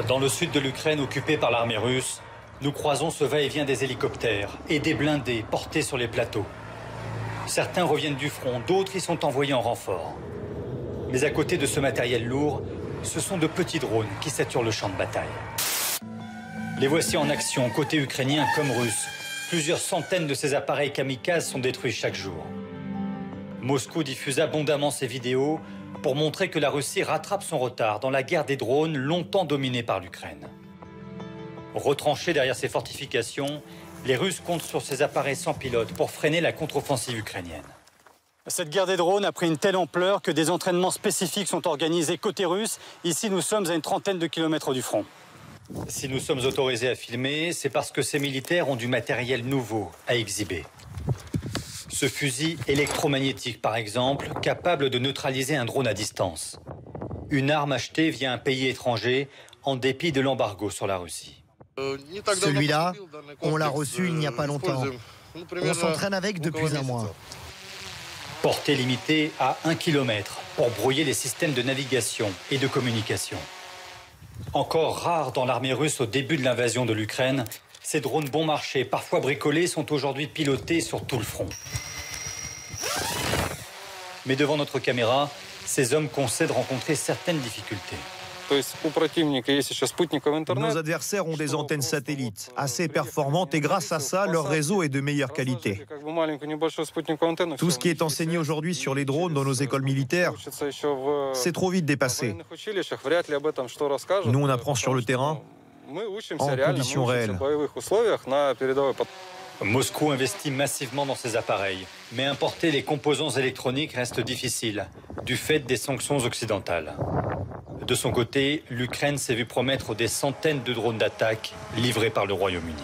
Dans le sud de l'Ukraine occupée par l'armée russe, nous croisons ce va-et-vient des hélicoptères et des blindés portés sur les plateaux. Certains reviennent du front, d'autres y sont envoyés en renfort. Mais à côté de ce matériel lourd, ce sont de petits drones qui saturent le champ de bataille. Les voici en action, côté ukrainien comme russe. Plusieurs centaines de ces appareils kamikazes sont détruits chaque jour. Moscou diffuse abondamment ces vidéos pour montrer que la Russie rattrape son retard dans la guerre des drones longtemps dominée par l'Ukraine. Retranchés derrière ces fortifications, les Russes comptent sur ces appareils sans pilote pour freiner la contre-offensive ukrainienne. Cette guerre des drones a pris une telle ampleur que des entraînements spécifiques sont organisés côté russe. Ici, nous sommes à une trentaine de kilomètres du front. Si nous sommes autorisés à filmer, c'est parce que ces militaires ont du matériel nouveau à exhiber. Ce fusil électromagnétique, par exemple, capable de neutraliser un drone à distance. Une arme achetée via un pays étranger en dépit de l'embargo sur la Russie. Celui-là, on l'a reçu il n'y a pas longtemps. On s'entraîne avec depuis un mois. Portée limitée à 1 km pour brouiller les systèmes de navigation et de communication. Encore rares dans l'armée russe au début de l'invasion de l'Ukraine, ces drones bon marché, parfois bricolés, sont aujourd'hui pilotés sur tout le front. Mais devant notre caméra, ces hommes concèdent rencontrer certaines difficultés. Nos adversaires ont des antennes satellites assez performantes et grâce à ça, leur réseau est de meilleure qualité. Tout ce qui est enseigné aujourd'hui sur les drones dans nos écoles militaires, c'est trop vite dépassé. Nous, on apprend sur le terrain, en conditions réelles. Moscou investit massivement dans ces appareils, mais importer les composants électroniques reste difficile, du fait des sanctions occidentales. De son côté, l'Ukraine s'est vue promettre des centaines de drones d'attaque livrés par le Royaume-Uni.